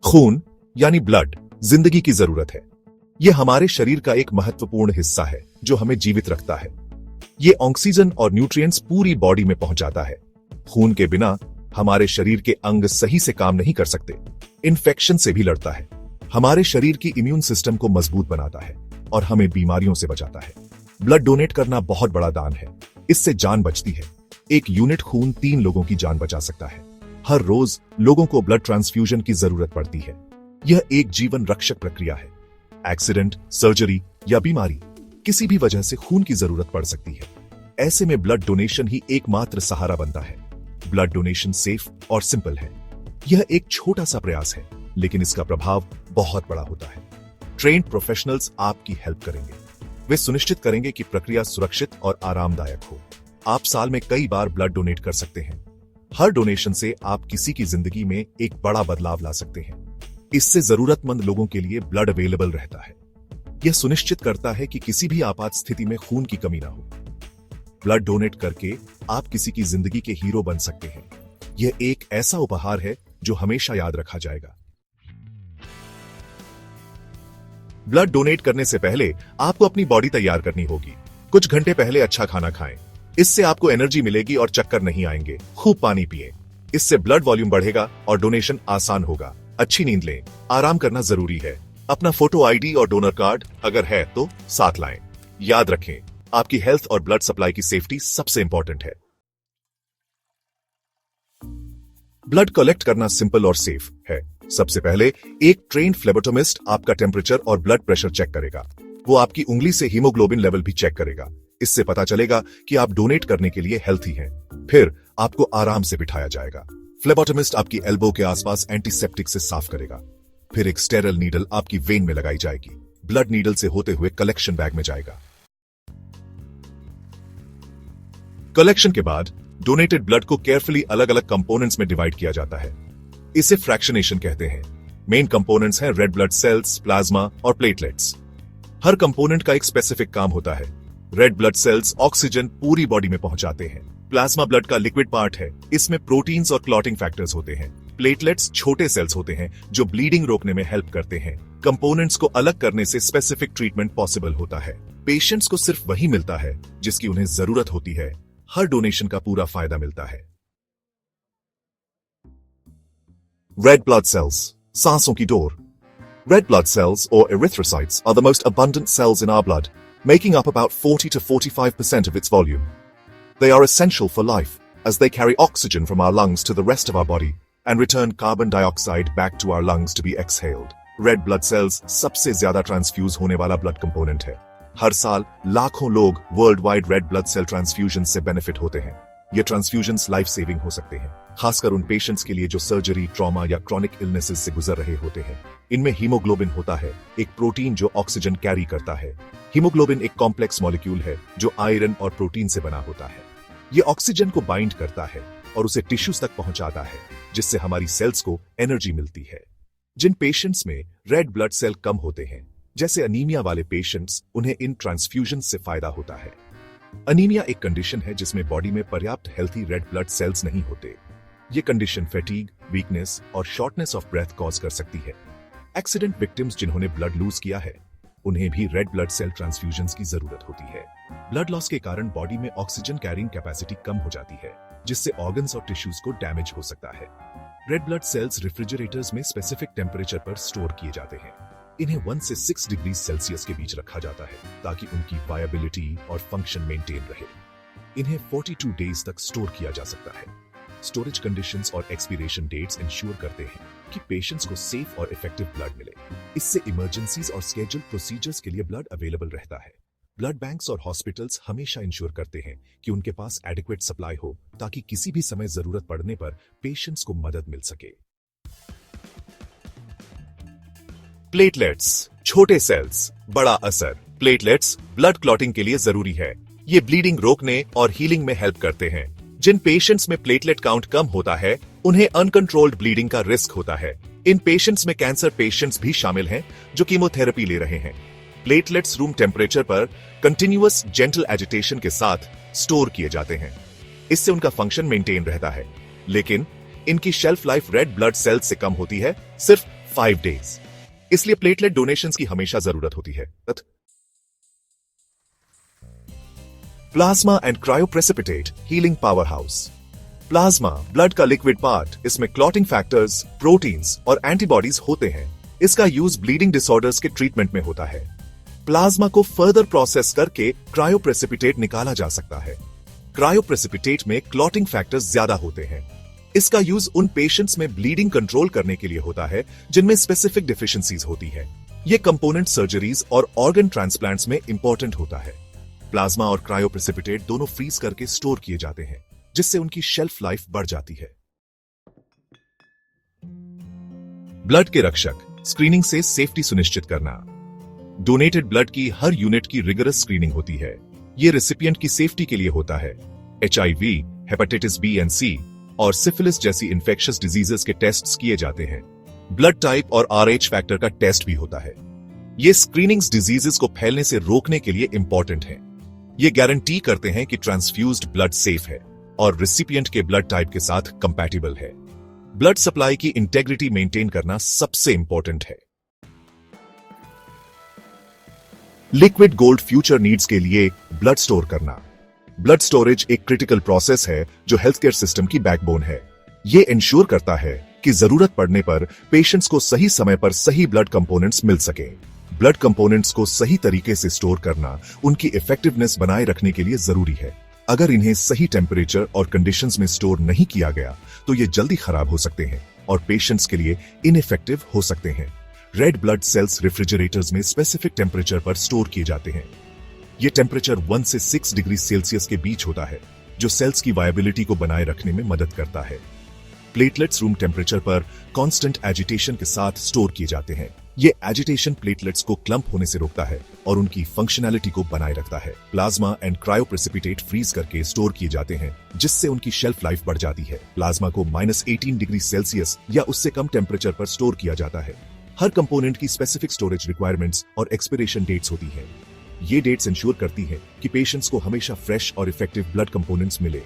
खून यानी ब्लड जिंदगी की जरूरत है। यह हमारे शरीर का एक महत्वपूर्ण हिस्सा है जो हमें जीवित रखता है। ये ऑक्सीजन और न्यूट्रिएंट्स पूरी बॉडी में पहुंचाता है। खून के बिना हमारे शरीर के अंग सही से काम नहीं कर सकते। इन्फेक्शन से भी लड़ता है, हमारे शरीर की इम्यून सिस्टम को मजबूत बनाता है और हमें बीमारियों से बचाता है। ब्लड डोनेट करना बहुत बड़ा दान है, इससे जान बचती है। एक यूनिट खून 3 लोगों की जान बचा सकता है। हर रोज लोगों को ब्लड ट्रांसफ्यूजन की जरूरत पड़ती है। यह एक जीवन रक्षक प्रक्रिया है। एक्सीडेंट, सर्जरी या बीमारी, किसी भी वजह से खून की जरूरत पड़ सकती है। ऐसे में ब्लड डोनेशन ही एकमात्र सहारा बनता है। ब्लड डोनेशन सेफ और सिंपल है। यह एक छोटा सा प्रयास है, लेकिन इसका प्रभाव बहुत बड़ा होता है। ट्रेन्ड प्रोफेशनल्स आपकी हेल्प करेंगे। वे सुनिश्चित करेंगे कि प्रक्रिया सुरक्षित और आरामदायक हो। आप साल में कई बार ब्लड डोनेट कर सकते हैं। हर डोनेशन से आप किसी की जिंदगी में एक बड़ा बदलाव ला सकते हैं। इससे जरूरतमंद लोगों के लिए ब्लड अवेलेबल रहता है। यह सुनिश्चित करता है कि किसी भी आपात स्थिति में खून की कमी ना हो। ब्लड डोनेट करके आप किसी की जिंदगी के हीरो बन सकते हैं। यह एक ऐसा उपहार है जो हमेशा याद रखा जाएगा। ब्लड डोनेट करने से पहले आपको अपनी बॉडी तैयार करनी होगी। कुछ घंटे पहले अच्छा खाना खाएं। इससे आपको एनर्जी मिलेगी और चक्कर नहीं आएंगे। खूब पानी पिएं। इससे ब्लड वॉल्यूम बढ़ेगा और डोनेशन आसान होगा। अच्छी नींद लें। आराम करना जरूरी है। अपना फोटो आईडी और डोनर कार्ड अगर है तो साथ लाएं। याद रखें, आपकी हेल्थ और ब्लड सप्लाई की सेफ्टी सबसे इंपॉर्टेंट है। ब्लड कलेक्ट करना सिंपल और सेफ है। सबसे पहले एक ट्रेन्ड फ्लेबोटोमिस्ट आपका टेम्परेचर और ब्लड प्रेशर चेक करेगा। वो आपकी उंगली से हीमोग्लोबिन लेवल भी चेक करेगा। इससे पता चलेगा कि आप डोनेट करने के लिए हेल्थी हैं। फिर आपको आराम से बिठाया जाएगा। फ्लेबोटोमिस्ट आपकी एल्बो के आसपास एंटीसेप्टिक से साफ करेगा। फिर एक स्टेरल नीडल आपकी वेन में लगाई जाएगी। ब्लड नीडल से होते हुए कलेक्शन बैग में जाएगा। कलेक्शन के बाद डोनेटेड ब्लड को केयरफुली अलग अलग कंपोनेंट्स में डिवाइड किया जाता है। इसे फ्रैक्शनेशन कहते हैं। मेन कंपोनेंट्स हैं रेड ब्लड सेल्स, प्लाज्मा और प्लेटलेट्स। हर कंपोनेंट का एक स्पेसिफिक काम होता है। रेड ब्लड सेल्स ऑक्सीजन पूरी बॉडी में पहुंचाते हैं। प्लाज्मा ब्लड का लिक्विड पार्ट है। इसमें प्रोटीन्स और क्लॉटिंग फैक्टर्स होते हैं। प्लेटलेट्स छोटे सेल्स होते हैं जो ब्लीडिंग रोकने में हेल्प करते हैं। कंपोनेंट्स को अलग करने से स्पेसिफिक ट्रीटमेंट पॉसिबल होता है। पेशेंट्स को सिर्फ वही मिलता है जिसकी उन्हें जरूरत होती है। हर डोनेशन का पूरा फायदा मिलता है। रेड ब्लड सेल्स, सांसों की door. Red blood cells, or erythrocytes, are the most abundant cells in our blood, making up about 40 to 45% of its volume. They are essential for life, as they carry oxygen from our lungs to the rest of our body and return carbon dioxide back to our lungs to be exhaled. Red blood cells सबसे ज्यादा transfuse होने वाला blood component है। हर साल लाखों लोग world wide red blood cell transfusion से benefit होते हैं। ये ट्रांसफ्यूजन्स लाइफ सेविंग हो सकते हैं, खासकर उन पेशेंट्स के लिए जो सर्जरी, ट्रॉमा या क्रॉनिक इलनेसेस से गुजर रहे होते हैं। इनमें हीमोग्लोबिन होता है, एक प्रोटीन जो ऑक्सीजन कैरी करता है। हीमोग्लोबिन एक कॉम्प्लेक्स मॉलिक्यूल है जो आयरन और प्रोटीन से बना होता है। ये ऑक्सीजन को बाइंड करता है और उसे टिश्यूज तक पहुंचाता है, जिससे हमारी सेल्स को एनर्जी मिलती है। जिन पेशेंट्स में रेड ब्लड सेल कम होते हैं, जैसे अनीमिया वाले पेशेंट्स, उन्हें इन ट्रांसफ्यूजन से फायदा होता है। अनीमिया एक कंडीशन है जिसमें बॉडी में पर्याप्त हेल्थी रेड ब्लड सेल्स नहीं होते। ये कंडीशन फैटीग, वीकनेस और शॉर्टनेस ऑफ ब्रेथ कॉज कर सकती है। एक्सीडेंट विक्टिम्स जिन्होंने ब्लड लूज किया है, उन्हें भी रेड ब्लड सेल ट्रांसफ्यूजन्स की जरूरत होती है। ब्लड लॉस के कारण बॉडी में ऑक्सीजन कैरिंग कैपेसिटी कम हो जाती है, जिससे ऑर्गन्स और टिश्यूज को डैमेज हो सकता है। रेड ब्लड सेल्स रेफ्रिजरेटर्स में स्पेसिफिक टेम्परेचर पर स्टोर किए जाते हैं। इन्हें 1 से 6 डिग्री सेल्सियस के बीच रखा जाता है ताकि उनकी वायबिलिटी और फंक्शन मेंटेन रहे। इन्हें 42 डेज तक स्टोर किया जा सकता है। स्टोरेज कंडीशंस और एक्सपीरेशन डेट्स इंश्योर करते हैं कि पेशेंट्स को सेफ और इफेक्टिव ब्लड मिले। इससे इमरजेंसीज और स्केड्यूल्ड प्रोसीजर्स के लिए ब्लड अवेलेबल रहता है। ब्लड बैंक्स और हॉस्पिटल्स हमेशा इंश्योर करते हैं कि उनके पास एडिक्वेट सप्लाई हो ताकि किसी भी समय जरूरत पड़ने पर पेशेंट्स को मदद मिल सके। प्लेटलेट्स, छोटे सेल्स, बड़ा असर। प्लेटलेट्स ब्लड क्लॉटिंग के लिए जरूरी है। ये ब्लीडिंग रोकने और हीलिंग में हेल्प करते हैं। जिन पेशेंट्स में प्लेटलेट काउंट कम होता है, उन्हें अनकंट्रोल्ड ब्लीडिंग का रिस्क होता है। इन पेशेंट्स में कैंसर पेशेंट्स भी शामिल हैं जो कीमोथेरेपी ले रहे हैं। प्लेटलेट्स रूम टेम्परेचर पर कंटिन्यूअस जेंटल एजिटेशन के साथ स्टोर किए जाते हैं। इससे उनका फंक्शन मेंटेन रहता है, लेकिन इनकी shelf life red blood cells से कम होती है, सिर्फ 5 days। इसलिए प्लेटलेट डोनेशंस की हमेशा जरूरत होती है। Plasma and cryoprecipitate healing power house. Plasma blood का लिक्विड पार्ट, इसमें क्लॉटिंग फैक्टर्स, प्रोटीन्स और एंटीबॉडीज होते हैं। इसका यूज ब्लीडिंग डिसऑर्डर्स के ट्रीटमेंट में होता है। प्लाज्मा को फर्दर प्रोसेस करके क्रायोप्रेसिपिटेट निकाला जा सकता है। क्रायोप्रेसिपिटेट में क्लॉटिंग फैक्टर्स ज्यादा होते हैं। इसका यूज उन पेशेंट्स में ब्लीडिंग कंट्रोल करने के लिए होता है जिनमें स्पेसिफिक डिफिशिएंसीज होती है। ये कंपोनेंट सर्जरीज और ऑर्गन ट्रांसप्लांट्स में इंपॉर्टेंट होता है। प्लाज्मा और क्रायोप्रेसिपिटेट दोनों फ्रीज करके स्टोर किए जाते हैं, जिससे उनकी शेल्फ लाइफ बढ़ जाती है। ब्लड के रक्षक, स्क्रीनिंग से सेफ्टी सुनिश्चित करना। डोनेटेड ब्लड की हर यूनिट की रिगरस स्क्रीनिंग होती है। यह रेसिपिएंट की सेफ्टी के लिए होता है। HIV, हेपेटाइटिस बी एंड सी और सिफिलिस जैसी इंफेक्शियस डिजीजेस के टेस्ट्स किए जाते हैं। ब्लड टाइप और RH फैक्टर का टेस्ट भी होता है। ये स्क्रीनिंग्स डिजीजेस को फैलने से रोकने के लिए इंपॉर्टेंट है। ये गारंटी करते हैं कि ट्रांसफ्यूज्ड ब्लड सेफ है और रिसिपिएंट के ब्लड टाइप के साथ कंपैटिबल है। ब्लड सप्लाई की इंटेग्रिटी मेंटेन करना सबसे इंपॉर्टेंट है। लिक्विड गोल्ड फ्यूचर नीड्स के लिए ब्लड स्टोर करना। ब्लड स्टोरेज एक क्रिटिकल प्रोसेस है जो हेल्थ केयर सिस्टम की बैकबोन है। ये इंश्योर करता है कि जरूरत पड़ने पर पेशेंट्स को सही समय पर सही ब्लड कंपोनेंट्स मिल सके। ब्लड कंपोनेंट्स को सही तरीके से स्टोर करना उनकी इफेक्टिवनेस बनाए रखने के लिए जरूरी है। अगर इन्हें सही टेम्परेचर और कंडीशंस में स्टोर नहीं किया गया तो ये जल्दी खराब हो सकते हैं और पेशेंट्स के लिए इनइफेक्टिव हो सकते हैं। रेड ब्लड सेल्स रेफ्रिजरेटर्स में स्पेसिफिक टेम्परेचर पर स्टोर किए जाते हैं। ये टेम्परेचर 1 से 6 डिग्री सेल्सियस के बीच होता है, जो सेल्स की वायबिलिटी को बनाए रखने में मदद करता है। प्लेटलेट्स रूम टेम्परेचर पर कांस्टेंट एजिटेशन के साथ स्टोर किए जाते हैं। ये एजिटेशन प्लेटलेट्स को क्लम्प होने से रोकता है और उनकी फंक्शनैलिटी को बनाए रखता है। प्लाज्मा एंड क्रायोप्रेसिपिटेट फ्रीज करके स्टोर किए जाते हैं, जिससे उनकी शेल्फ लाइफ बढ़ जाती है। प्लाज्मा को -18 डिग्री सेल्सियस या उससे कम टेम्परेचर पर स्टोर किया जाता है। हर कंपोनेंट की स्पेसिफिक स्टोरेज रिक्वायरमेंट्स और एक्सपिरेशन डेट्स होती हैं। ये डेट्स इंश्योर करती हैं कि पेशेंट्स को हमेशा फ्रेश और इफेक्टिव ब्लड कंपोनेंट्स मिले।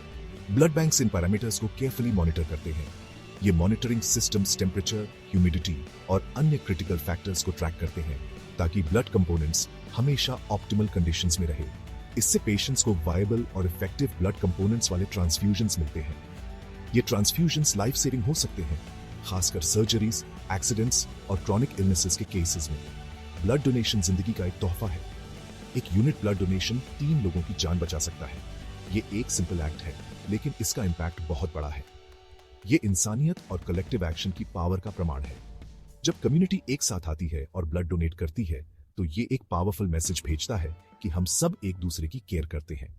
ब्लड बैंक्स इन पैरामीटर्स को केयरफुली मॉनिटर करते हैं। ये मॉनिटरिंग सिस्टम्स टेम्परेचर, ह्यूमिडिटी और अन्य क्रिटिकल फैक्टर्स को ट्रैक करते हैं ताकि ब्लड कंपोनेंट्स हमेशा ऑप्टिमल कंडीशंस में रहे। इससे पेशेंट्स को वायबल और इफेक्टिव ब्लड कंपोनेंट्स वाले ट्रांसफ्यूजन्स मिलते हैं। ये ट्रांसफ्यूजन्स लाइफ सेविंग हो सकते हैं, खासकर सर्जरीज, एक्सीडेंट्स और क्रॉनिक इलनेसेस के केसेस में। ब्लड डोनेशन जिंदगी का एक तोहफा है। एक यूनिट ब्लड डोनेशन 3 लोगों की जान बचा सकता है। ये एक सिंपल एक्ट है, लेकिन इसका इंपैक्ट बहुत बड़ा है। ये इंसानियत और कलेक्टिव एक्शन की पावर का प्रमाण है। जब कम्युनिटी एक साथ आती है और ब्लड डोनेट करती है, तो ये एक पावरफुल मैसेज भेजता है कि हम सब एक दूसरे की केयर करते हैं।